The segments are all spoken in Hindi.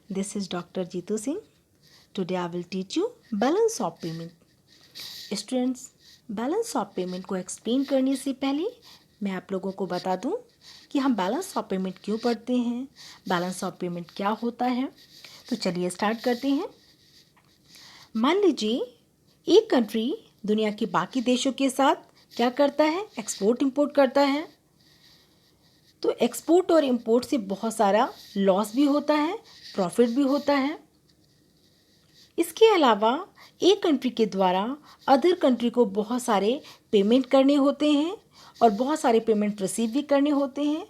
This is Dr. Jeetu Singh. Today I will teach you balance of payment. Students, balance of payment को एक्सप्लेन करने से पहले मैं आप लोगों को बता दूं कि हम बैलेंस ऑफ पेमेंट क्यों पढ़ते हैं, बैलेंस ऑफ पेमेंट क्या होता है। तो चलिए स्टार्ट करते हैं। मान लीजिए एक कंट्री दुनिया के बाकी देशों के साथ क्या करता है, एक्सपोर्ट इंपोर्ट करता है। तो एक्सपोर्ट और इंपोर्ट से बहुत सारा लॉस भी होता है, प्रॉफिट भी होता है। इसके अलावा एक कंट्री के द्वारा अदर कंट्री को बहुत सारे पेमेंट करने होते हैं और बहुत सारे पेमेंट रिसीव भी करने होते हैं।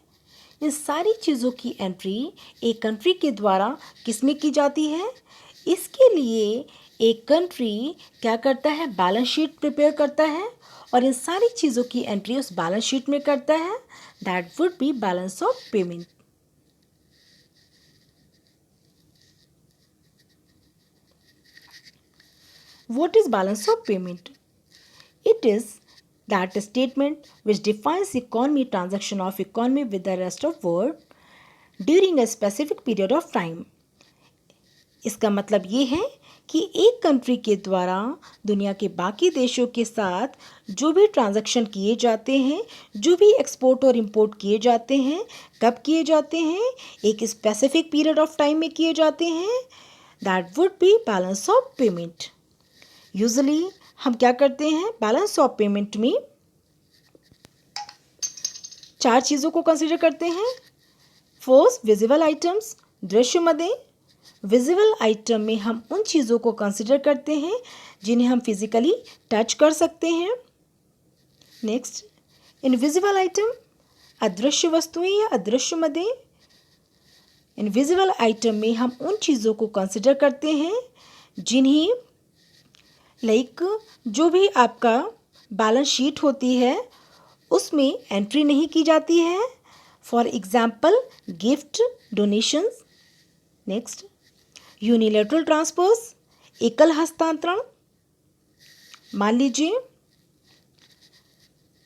इन सारी चीज़ों की एंट्री एक कंट्री के द्वारा किस में की जाती है। इसके लिए एक कंट्री क्या करता है, बैलेंस शीट प्रिपेयर करता है और इन सारी चीज़ों की एंट्री उस बैलेंस शीट में करता है। That would be balance of payment. What is balance of payment? It is that statement which defines economy transaction of economy with the rest of world during a specific period of time. इसका मतलब ये है कि एक कंट्री के द्वारा दुनिया के बाकी देशों के साथ जो भी ट्रांजैक्शन किए जाते हैं, जो भी एक्सपोर्ट और इंपोर्ट किए जाते हैं, कब किए जाते हैं, एक स्पेसिफिक पीरियड ऑफ टाइम में किए जाते हैं। That would be balance of payment. Usually हम क्या करते हैं, बैलेंस ऑफ पेमेंट में 4 चीज़ों को कंसिडर करते हैं। फर्स्ट, विजिबल आइटम्स, दृश्यमध्ये। विजिबल आइटम में हम उन चीज़ों को कंसिडर करते हैं जिन्हें हम फिजिकली टच कर सकते हैं। नेक्स्ट, इनविजिबल आइटम, अदृश्य वस्तुएं या अदृश्यमध्ये। इनविजिबल आइटम में हम उन चीज़ों को कंसिडर करते हैं जिन्हें जो भी आपका बैलेंस शीट होती है उसमें एंट्री नहीं की जाती है। For example, gift, donations. Next, unilateral transfers, एकल हस्तांतरण। मान लीजिए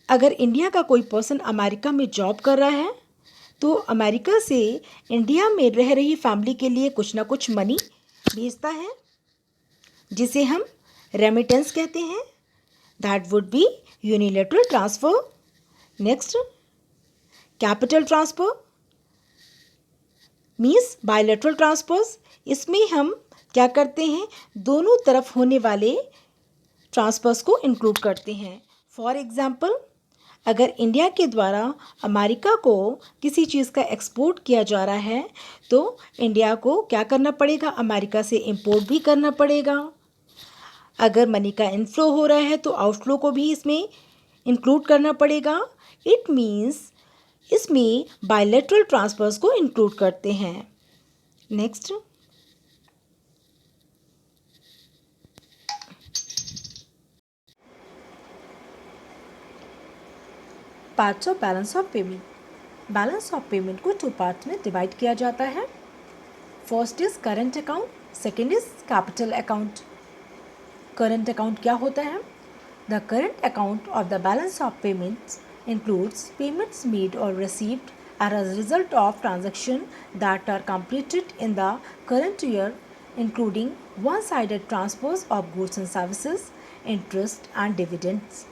अगर इंडिया का कोई पर्सन अमेरिका में जॉब कर रहा है तो अमेरिका से इंडिया में रह रही फैमिली के लिए कुछ ना कुछ मनी भेजता है जिसे हम रेमिटेंस कहते हैं। That would be unilateral transfer. Next, capital transfer means bilateral transfers. इसमें हम क्या करते हैं, दोनों तरफ होने वाले ट्रांसफर्स को इंक्लूड करते हैं। फॉर एग्जाम्पल, अगर इंडिया के द्वारा अमेरिका को किसी चीज़ का एक्सपोर्ट किया जा रहा है तो इंडिया को क्या करना पड़ेगा, अमेरिका से इंपोर्ट भी करना पड़ेगा। अगर मनी का इनफ्लो हो रहा है तो आउटफ्लो को भी इसमें इंक्लूड करना पड़ेगा। इट मीन्स इसमें बायलैटरल ट्रांसफर्स को इंक्लूड करते हैं। Next, parts of balance of payment. Balance of payment को 2 पार्ट्स में डिवाइड किया जाता है। First is current account, second is capital account. Current account क्या होता है? The current account of the balance of payments includes payments made or received as a result of transactions that are completed in the current year, including one-sided transfers of goods and services, interest and dividends.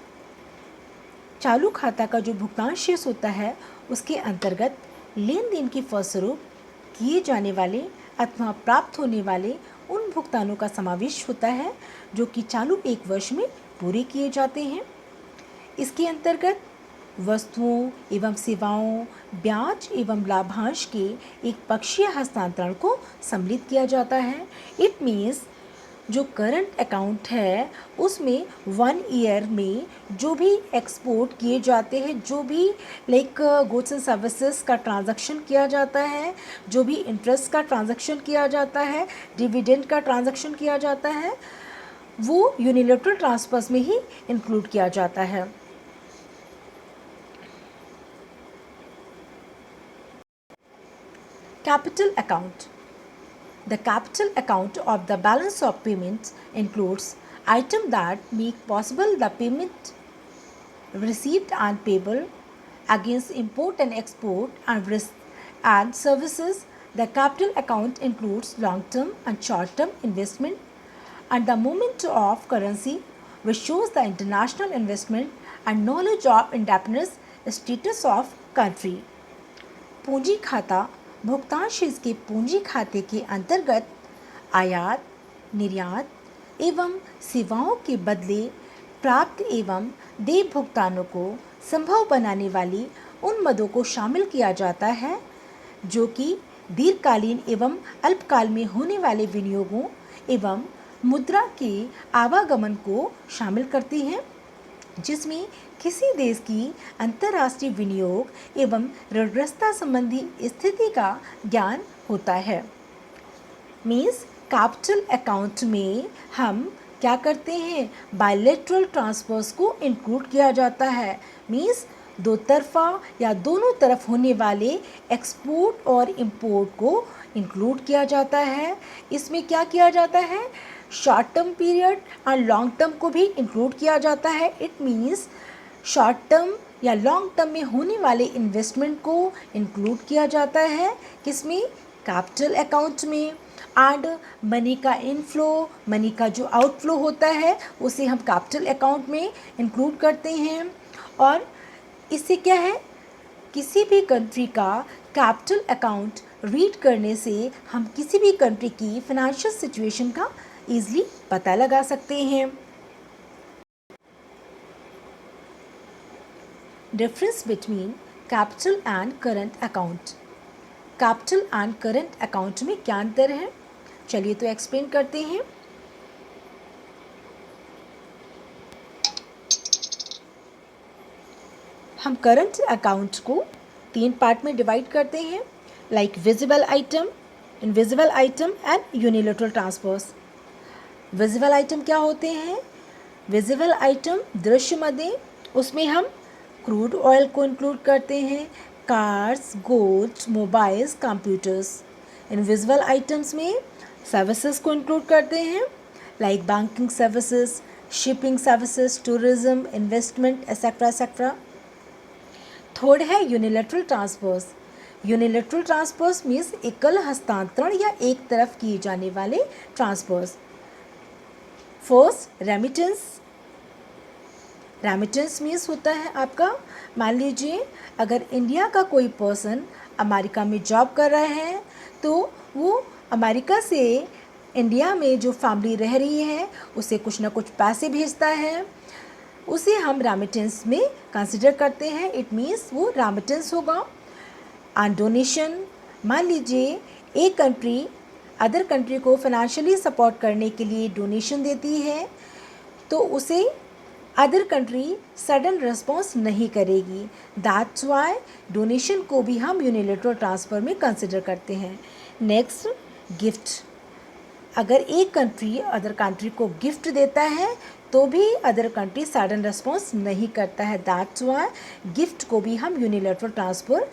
चालू खाता का जो भुगतान शेष होता है उसके अंतर्गत लेन देन के फलस्वरूप किए जाने वाले अथवा प्राप्त होने वाले उन भुगतानों का समावेश होता है जो कि चालू एक वर्ष में पूरे किए जाते हैं। इसके अंतर्गत वस्तुओं एवं सेवाओं, ब्याज एवं लाभांश के एक पक्षीय हस्तांतरण को सम्मिलित किया जाता है। इट मीन्स जो करंट अकाउंट है उसमें 1 ईयर में जो भी एक्सपोर्ट किए जाते हैं, जो भी गुड्स एंड सर्विसेज का ट्रांजैक्शन किया जाता है, जो भी इंटरेस्ट का ट्रांजैक्शन किया जाता है, डिविडेंड का ट्रांजैक्शन किया जाता है, वो यूनिलैटरल ट्रांसफर्स में ही इंक्लूड किया जाता है। Capital account. The capital account of the balance of payments includes items that make possible the payment received and payable against import and export and services The capital account includes long-term and short-term investment and the movement of currency, which shows the international investment and knowledge of indebtedness status of country. पूंजी खाता भुगतान शेष के पूंजी खाते के अंतर्गत आयात, निर्यात एवं सेवाओं के बदले प्राप्त एवं देय भुगतानों को संभव बनाने वाली उन मदों को शामिल किया जाता है जो कि दीर्घकालीन एवं अल्पकाल में होने वाले विनियोगों एवं मुद्रा के आवागमन को शामिल करती हैं, जिसमें किसी देश की अंतर्राष्ट्रीय विनियोग एवं ऋणग्रस्तता संबंधी स्थिति का ज्ञान होता है। मीन्स कैपिटल अकाउंट में हम क्या करते हैं, बायलैटरल ट्रांसफर्स को इंक्लूड किया जाता है। मीन्स दो तरफा या दोनों तरफ होने वाले एक्सपोर्ट और इंपोर्ट को इंक्लूड किया जाता है। इसमें क्या किया जाता है, शॉर्ट टर्म पीरियड और लॉन्ग टर्म को भी इंक्लूड किया जाता है। इट मीन्स शॉर्ट टर्म या लॉन्ग टर्म में होने वाले इन्वेस्टमेंट को इंक्लूड किया जाता है किसमें, कैपिटल अकाउंट में। एंड मनी का इनफ्लो, मनी का जो आउटफ्लो होता है उसे हम कैपिटल अकाउंट में इंक्लूड करते हैं। और इससे क्या है, किसी भी कंट्री का कैपिटल अकाउंट रीड करने से हम किसी भी कंट्री की फाइनेंशियल सिचुएशन का ईजिली पता लगा सकते हैं। Difference between capital and current account. Capital and current account में क्या अंतर है, चलिए तो एक्सप्लेन करते हैं। हम करंट अकाउंट को 3 पार्ट में डिवाइड करते हैं, like visible item, invisible item and unilateral transfers. Visible item क्या होते हैं, विजिबल आइटम दृश्य मदें, उसमें हम क्रूड ऑयल को इंक्लूड करते हैं, cars, goods, mobiles, computers. Invisible items में सर्विसेज को इंक्लूड करते हैं, like banking services, shipping services, tourism, investment etcetera etcetera. Third है unilateral transfers. Unilateral transfers means एकल हस्तांतरण या एक तरफ किए जाने वाले transfers. First remittance. Remittance means होता है आपका, मान लीजिए अगर इंडिया का कोई पर्सन अमेरिका में जॉब कर रहा है तो वो अमेरिका से इंडिया में जो फैमिली रह रही है उसे कुछ ना कुछ पैसे भेजता है, उसे हम रेमिटेंस में कंसिडर करते हैं। इट मीन्स वो रेमिटेंस होगा। एंड डोनेशन, मान लीजिए एक कंट्री अदर कंट्री को फाइनेंशियली सपोर्ट करने के लिए डोनेशन देती है तो उसे अदर कंट्री सडन रिस्पॉन्स नहीं करेगी। दैट्स वाई डोनेशन को भी हम यूनिलैटरल ट्रांसफ़र में कंसिडर करते हैं। Next gift. अगर एक कंट्री अदर कंट्री को गिफ्ट देता है तो भी अदर कंट्री सडन रिस्पॉन्स नहीं करता है। दैट्स वाई गिफ्ट को भी हम यूनिलैटरल ट्रांसफ़र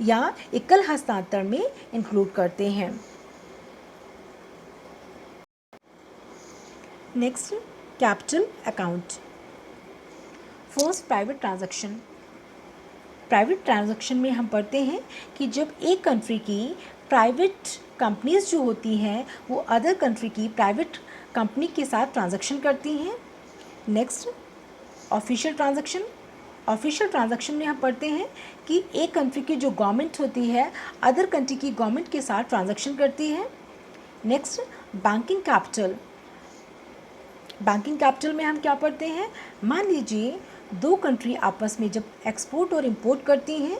या एकल हस्तांतरण में इंक्लूड करते हैं। Next capital account. First private transaction. Private transaction में हम पढ़ते हैं कि जब एक कंट्री की प्राइवेट कंपनीज जो होती हैं वो अदर कंट्री की प्राइवेट कंपनी के साथ ट्रांजैक्शन करती हैं। Next official transaction. Official transaction में हम पढ़ते हैं कि एक कंट्री की जो गवर्नमेंट होती है अदर कंट्री की गवर्नमेंट के साथ ट्रांजैक्शन करती है। Next banking capital. Banking capital में हम क्या पढ़ते हैं, मान लीजिए दो कंट्री आपस में जब एक्सपोर्ट और इंपोर्ट करती हैं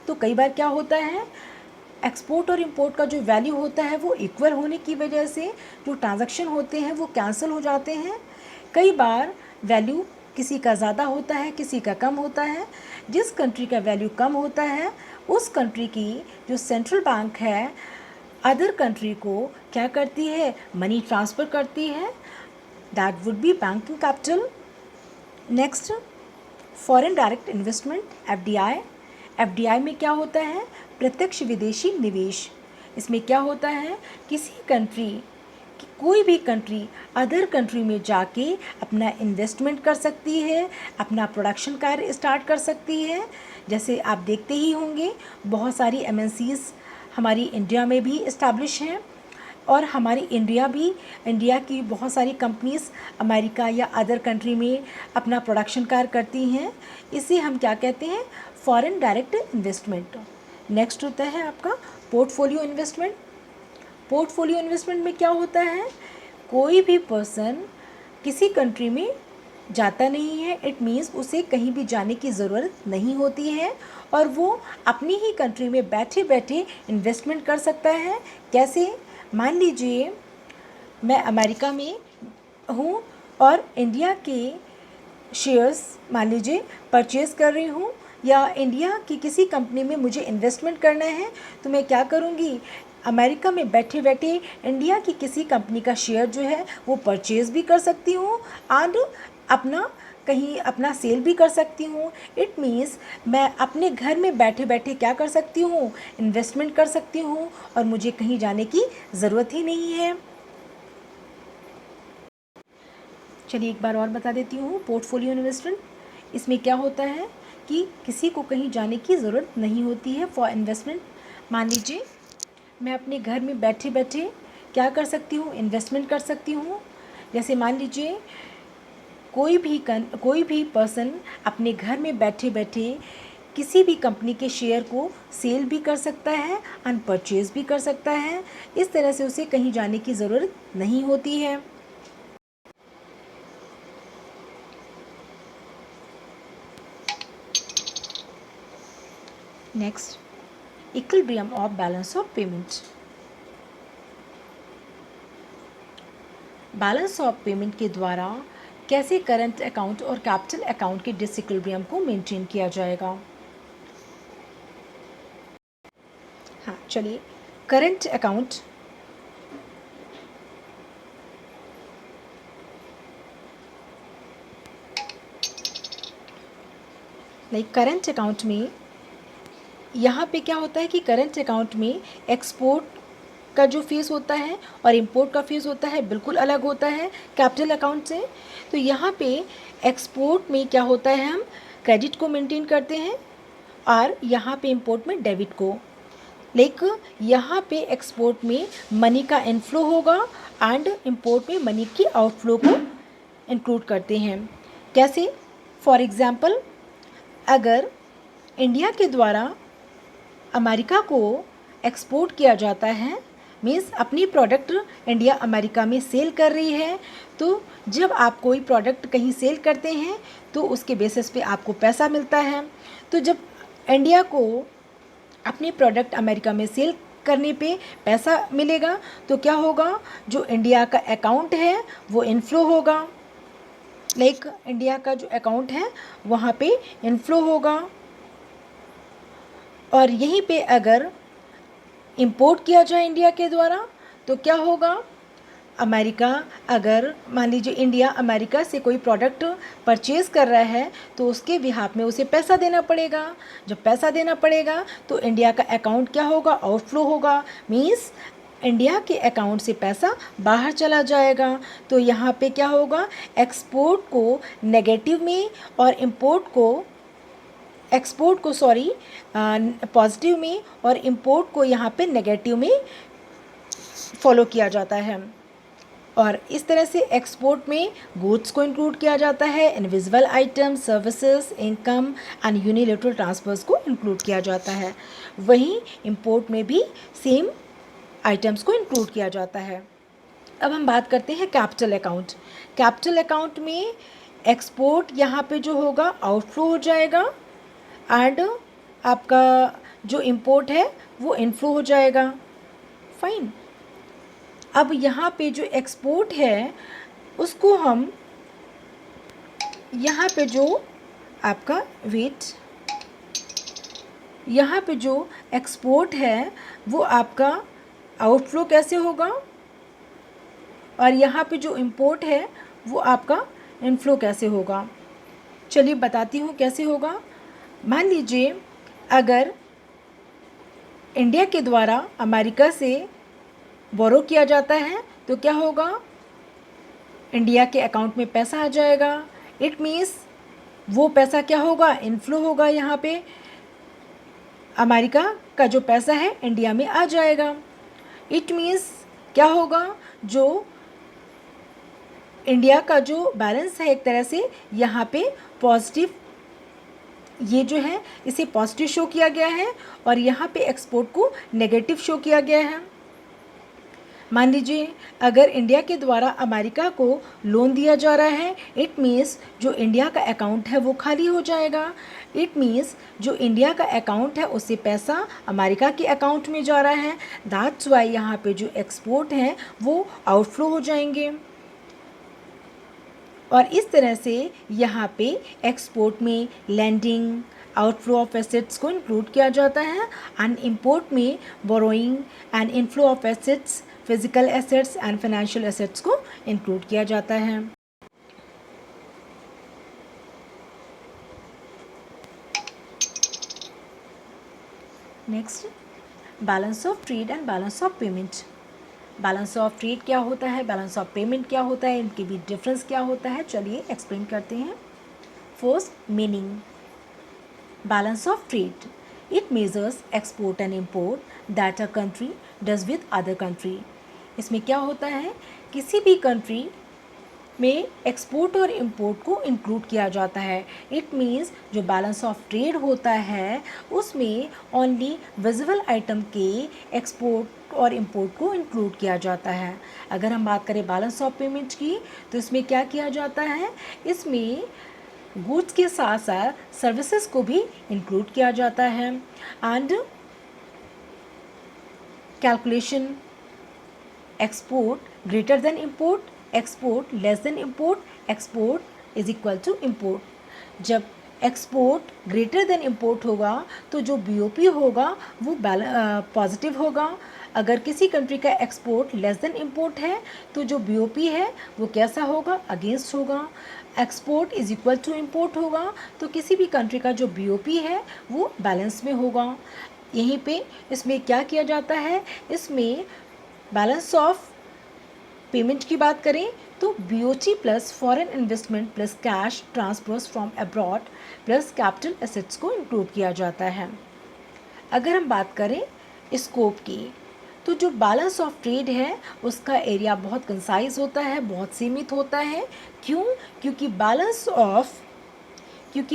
तो कई बार क्या होता है, एक्सपोर्ट और इंपोर्ट का जो वैल्यू होता है वो इक्वल होने की वजह से जो ट्रांजैक्शन होते हैं वो कैंसिल हो जाते हैं। कई बार वैल्यू किसी का ज़्यादा होता है, किसी का कम होता है। जिस कंट्री का वैल्यू कम होता है उस कंट्री की जो सेंट्रल बैंक है अदर कंट्री को क्या करती है, मनी ट्रांसफ़र करती है। That would B banking capital. Next foreign direct investment, FDI. FDI में क्या होता है, प्रत्यक्ष विदेशी निवेश। इसमें क्या होता है, किसी कंट्री कोई भी कंट्री अदर कंट्री में जाके अपना इन्वेस्टमेंट कर सकती है, अपना प्रोडक्शन कार्य स्टार्ट कर सकती है। जैसे आप देखते ही होंगे बहुत सारी एमएनसीज हमारी इंडिया में भी इस्टेब्लिश हैं और हमारी इंडिया की बहुत सारी कंपनीज़ अमेरिका या अदर कंट्री में अपना प्रोडक्शन कार्य करती हैं। इसे हम क्या कहते हैं? Foreign direct investment. नेक्स्ट होता है आपका पोर्टफोलियो इन्वेस्टमेंट। पोर्टफोलियो इन्वेस्टमेंट में क्या होता है? कोई भी पर्सन किसी कंट्री में जाता नहीं है, इट मीन्स उसे कहीं भी जाने की ज़रूरत नहीं होती है और वो अपनी ही कंट्री में बैठे बैठे इन्वेस्टमेंट कर सकता है। कैसे? मान लीजिए मैं अमेरिका में हूँ और इंडिया के शेयर्स मान लीजिए परचेज़ कर रही हूँ या इंडिया की किसी कंपनी में मुझे इन्वेस्टमेंट करना है, तो मैं क्या करूँगी? अमेरिका में बैठे बैठे इंडिया की किसी कंपनी का शेयर जो है वो परचेज़ भी कर सकती हूँ एंड अपना सेल भी कर सकती हूँ। इट मीन्स मैं अपने घर में बैठे बैठे क्या कर सकती हूँ? इन्वेस्टमेंट कर सकती हूँ और मुझे कहीं जाने की ज़रूरत ही नहीं है। चलिए एक बार और बता देती हूँ पोर्टफोलियो इन्वेस्टमेंट। इसमें क्या होता है कि किसी को कहीं जाने की ज़रूरत नहीं होती है फॉर इन्वेस्टमेंट। मान लीजिए मैं अपने घर में बैठे बैठे क्या कर सकती हूँ? इन्वेस्टमेंट कर सकती हूँ। जैसे मान लीजिए कोई भी पर्सन अपने घर में बैठे बैठे किसी भी कंपनी के शेयर को सेल भी कर सकता है एंड परचेज़ भी कर सकता है। इस तरह से उसे कहीं जाने की ज़रूरत नहीं होती है। Next, equilibrium of balance of payment. Balance of payment के द्वारा कैसे करंट अकाउंट और कैपिटल अकाउंट के डिसइक्विलिब्रियम को मेंटेन किया जाएगा? हाँ, चलिए करंट अकाउंट करंट अकाउंट में यहाँ पे क्या होता है कि करंट अकाउंट में एक्सपोर्ट का जो फीस होता है और इंपोर्ट का फीस होता है बिल्कुल अलग होता है कैपिटल अकाउंट से। तो यहाँ पे एक्सपोर्ट में क्या होता है, हम क्रेडिट को मेंटेन करते हैं और यहाँ पे इंपोर्ट में डेबिट को। यहाँ पे एक्सपोर्ट में मनी का इनफ्लो होगा एंड इंपोर्ट में मनी की आउटफ्लो को इंक्लूड करते हैं। कैसे? फॉर एग्ज़ाम्पल, अगर इंडिया के द्वारा अमेरिका को एक्सपोर्ट किया जाता है, मीन्स अपनी प्रोडक्ट इंडिया अमेरिका में सेल कर रही है, तो जब आप कोई प्रोडक्ट कहीं सेल करते हैं तो उसके बेसिस पे आपको पैसा मिलता है। तो जब इंडिया को अपनी प्रोडक्ट अमेरिका में सेल करने पे पैसा मिलेगा तो क्या होगा? जो इंडिया का अकाउंट है वो इनफ्लो होगा। इंडिया का जो अकाउंट है वहाँ पे इनफ्लो होगा। और यहीं पे अगर इंपोर्ट किया जाए इंडिया के द्वारा तो क्या होगा? अमेरिका, अगर मान लीजिए इंडिया अमेरिका से कोई प्रोडक्ट परचेज़ कर रहा है तो उसके बिहाफ में उसे पैसा देना पड़ेगा। जब पैसा देना पड़ेगा तो इंडिया का अकाउंट क्या होगा? आउटफ्लो होगा। मीन्स इंडिया के अकाउंट से पैसा बाहर चला जाएगा। तो यहाँ पे क्या होगा? एक्सपोर्ट को नेगेटिव में और पॉजिटिव में और इंपोर्ट को यहाँ पे नेगेटिव में फॉलो किया जाता है। और इस तरह से एक्सपोर्ट में गुड्स को इंक्लूड किया जाता है, invisible item, services, income and unilateral transfers को इंक्लूड किया जाता है। वहीं इंपोर्ट में भी सेम आइटम्स को इंक्लूड किया जाता है। अब हम बात करते हैं कैपिटल अकाउंट। कैपिटल अकाउंट में एक्सपोर्ट यहाँ पे जो होगा आउटफ्लो हो जाएगा एंड आपका जो इंपोर्ट है वो इनफ्लो हो जाएगा। फाइन। अब यहाँ पे जो एक्सपोर्ट है उसको हम यहाँ पे जो आपका यहाँ पे जो एक्सपोर्ट है वो आपका आउटफ्लो कैसे होगा और यहाँ पे जो इंपोर्ट है वो आपका इनफ्लो कैसे होगा। चलिए बताती हूँ कैसे होगा। मान लीजिए अगर इंडिया के द्वारा अमेरिका से बोरो किया जाता है तो क्या होगा? इंडिया के अकाउंट में पैसा आ जाएगा। इट मीन्स वो पैसा क्या होगा? इनफ्लो होगा यहाँ पे। अमेरिका का जो पैसा है इंडिया में आ जाएगा। इट मीन्स क्या होगा, जो इंडिया का जो बैलेंस है एक तरह से यहाँ पे पॉजिटिव, ये जो है इसे पॉजिटिव शो किया गया है और यहाँ पे एक्सपोर्ट को नेगेटिव शो किया गया है। मान लीजिए अगर इंडिया के द्वारा अमेरिका को लोन दिया जा रहा है, इट मीन्स जो इंडिया का अकाउंट है वो खाली हो जाएगा। इट मीन्स जो इंडिया का अकाउंट है उससे पैसा अमेरिका के अकाउंट में जा रहा है। दैट्स वाई यहाँ पे जो एक्सपोर्ट हैं वो आउटफ्लो हो जाएंगे और इस तरह से यहाँ पे एक्सपोर्ट में लैंडिंग, आउटफ्लो ऑफ एसेट्स को इंक्लूड किया जाता है एंड इंपोर्ट में borrowing and inflow of assets, physical assets and financial assets को इंक्लूड किया जाता है। Next, balance of trade and balance of payment. Balance of trade क्या होता है, बैलेंस ऑफ पेमेंट क्या होता है, इनके बीच डिफरेंस क्या होता है, चलिए एक्सप्लेन करते हैं। First, meaning. Balance of trade, it measures export and import that a country does with other country. इसमें क्या होता है, किसी भी कंट्री में एक्सपोर्ट और इंपोर्ट को इंक्लूड किया जाता है। इट मीन्स जो बैलेंस ऑफ ट्रेड होता है उसमें ओनली विजिबल आइटम के एक्सपोर्ट और इंपोर्ट को इंक्लूड किया जाता है। अगर हम बात करें बैलेंस ऑफ पेमेंट की तो इसमें क्या किया जाता है, इसमें गुड्स के साथ साथ सर्विसेज को भी इंक्लूड किया जाता है and calculation, export greater than import, export less than import, export is equal to import. जब एक्सपोर्ट ग्रेटर देन इंपोर्ट होगा तो जो बीओपी होगा वो पॉजिटिव होगा। अगर किसी कंट्री का एक्सपोर्ट लेस देन इंपोर्ट है तो जो बीओपी है वो कैसा होगा, अगेंस्ट होगा। Export is equal to import होगा तो किसी भी कंट्री का जो बीओपी है वो बैलेंस में होगा। यहीं पे इसमें क्या किया जाता है, इसमें बैलेंस ऑफ पेमेंट की बात करें तो BOT plus foreign investment plus cash transfers from abroad plus capital assets को इंक्लूड किया जाता है। अगर हम बात करें स्कोप की तो जो बैलेंस ऑफ ट्रेड है उसका एरिया बहुत कंसाइज होता है, बहुत सीमित होता है। क्यों? क्योंकि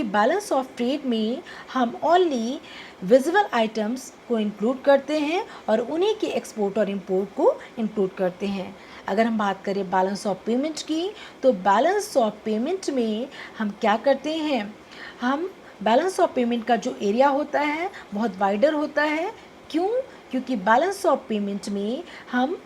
बैलेंस ऑफ ट्रेड में हम ओनली विजिबल आइटम्स को इंक्लूड करते हैं और उन्हीं के एक्सपोर्ट और इंपोर्ट को इंक्लूड करते हैं। अगर हम बात करें बैलेंस ऑफ पेमेंट की तो बैलेंस ऑफ पेमेंट में हम क्या करते हैं, हम बैलेंस ऑफ पेमेंट का जो एरिया होता है बहुत वाइडर होता है। क्यों? क्योंकि बैलेंस ऑफ पेमेंट में हम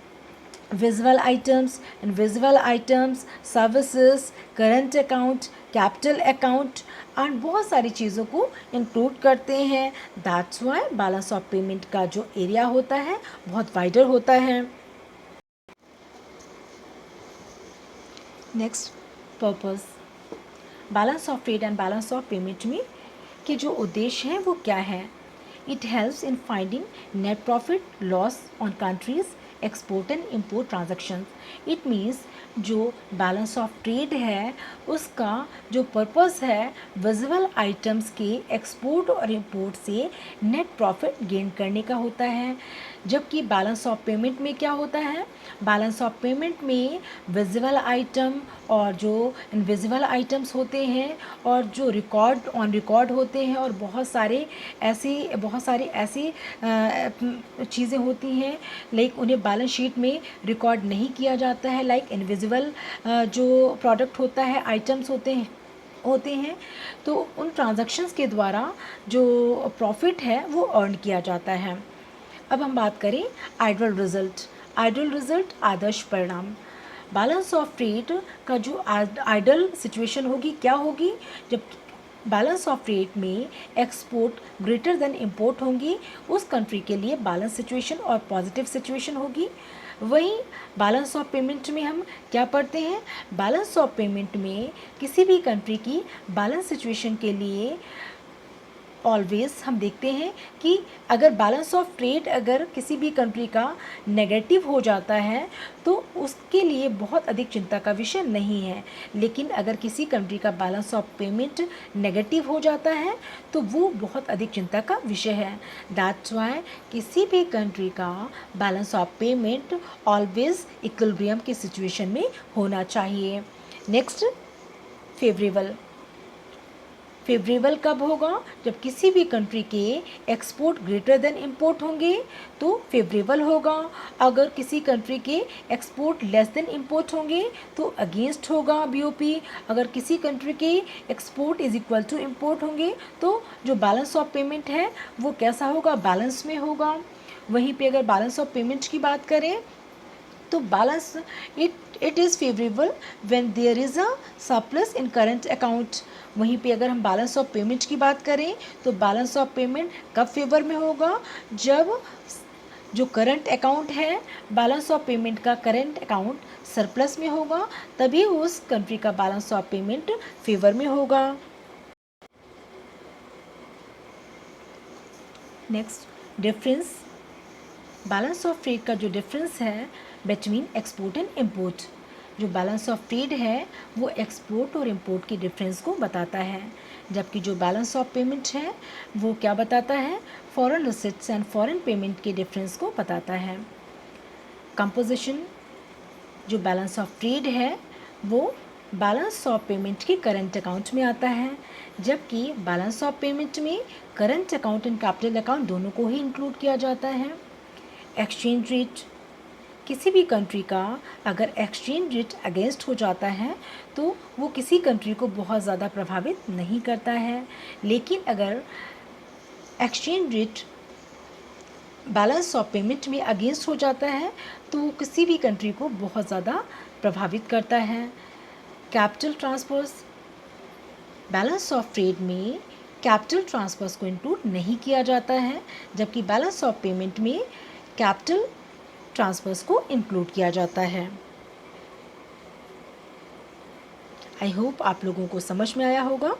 visual items, invisible items, services, current account, capital account and बहुत सारी चीज़ों को इंक्लूड करते हैं। That's why balance of payment का जो एरिया होता है बहुत वाइडर होता है। Next, purpose. Balance of trade and balance of payment में के जो उद्देश्य हैं वो क्या है। It helps in finding net profit loss on countries export and import transactions. It means जो बैलेंस ऑफ ट्रेड है उसका जो पर्पस है विजिबल आइटम्स के एक्सपोर्ट और इंपोर्ट से नेट प्रॉफिट गेन करने का होता है। जबकि बैलेंस ऑफ पेमेंट में क्या होता है, बैलेंस ऑफ पेमेंट में विजिबल आइटम और जो इनविजिबल आइटम्स होते हैं और जो रिकॉर्ड ऑन रिकॉर्ड होते हैं और बहुत सारी ऐसी चीज़ें होती हैं लाइक उन्हें बैलेंस शीट में रिकॉर्ड नहीं किया जाता है। लाइक इनविजिबल जो प्रोडक्ट होता है, आइटम्स होते हैं तो उन ट्रांजैक्शंस के द्वारा जो प्रॉफिट है वो अर्न किया जाता है। अब हम बात करें आइडियल रिजल्ट, आदर्श परिणाम। बैलेंस ऑफ ट्रेड का जो आइडियल सिचुएशन होगी क्या होगी, जब बैलेंस ऑफ ट्रेड में एक्सपोर्ट ग्रेटर देन इंपोर्ट होंगी उस कंट्री के लिए बैलेंस सिचुएशन और पॉजिटिव सिचुएशन होगी। वहीं बैलेंस ऑफ पेमेंट में हम क्या पढ़ते हैं, बैलेंस ऑफ पेमेंट में किसी भी कंट्री की बैलेंस सिचुएशन के लिए ऑलवेज हम देखते हैं कि अगर बैलेंस ऑफ ट्रेड अगर किसी भी कंट्री का नेगेटिव हो जाता है तो उसके लिए बहुत अधिक चिंता का विषय नहीं है, लेकिन अगर किसी कंट्री का बैलेंस ऑफ पेमेंट नेगेटिव हो जाता है तो वो बहुत अधिक चिंता का विषय है। दैट्स वाई किसी भी कंट्री का balance of payment always equilibrium की सिचुएशन में होना चाहिए। नेक्स्ट, फेवरेबल कब होगा? जब किसी भी कंट्री के एक्सपोर्ट ग्रेटर देन इंपोर्ट होंगे तो फेवरेबल होगा। अगर किसी कंट्री के एक्सपोर्ट लेस देन इंपोर्ट होंगे तो अगेंस्ट होगा बीओपी। अगर किसी कंट्री के export is equal to import होंगे तो जो बैलेंस ऑफ पेमेंट है वो कैसा होगा? बैलेंस में होगा। वहीं पे अगर बैलेंस ऑफ पेमेंट की बात करें तो balance it is favourable when there is a surplus in current account. वहीं पे अगर हम बैलेंस ऑफ पेमेंट की बात करें तो बैलेंस ऑफ पेमेंट कब फेवर में होगा? जब जो करंट अकाउंट है, बैलेंस ऑफ पेमेंट का करंट अकाउंट सरप्लस में होगा, तभी उस कंट्री का बैलेंस ऑफ पेमेंट फेवर में होगा। Next, difference. Balance of trade का जो डिफरेंस है बिटवीन एक्सपोर्ट एंड इंपोर्ट, जो बैलेंस ऑफ ट्रेड है वो एक्सपोर्ट और इंपोर्ट की डिफरेंस को बताता है, जबकि जो बैलेंस ऑफ पेमेंट है वो क्या बताता है? Foreign receipts and foreign payment के डिफरेंस को बताता है। कंपोजिशन, जो बैलेंस ऑफ ट्रेड है वो बैलेंस ऑफ पेमेंट के करंट अकाउंट में आता है, जबकि बैलेंस ऑफ पेमेंट में current account and capital account दोनों को ही इंक्लूड किया जाता है। एक्सचेंज रेट, किसी भी कंट्री का अगर एक्सचेंज रेट अगेंस्ट हो जाता है तो वो किसी कंट्री को बहुत ज़्यादा प्रभावित नहीं करता है, लेकिन अगर exchange rate balance of payment में अगेंस्ट हो जाता है तो वो किसी भी कंट्री को बहुत ज़्यादा प्रभावित करता है। Capital transfers, balance of trade में कैपिटल ट्रांसफर्स को इंक्लूड नहीं किया जाता है, जबकि बैलेंस ऑफ पेमेंट में कैपिटल ट्रांसफर्स को इंक्लूड किया जाता है। आई होप आप लोगों को समझ में आया होगा।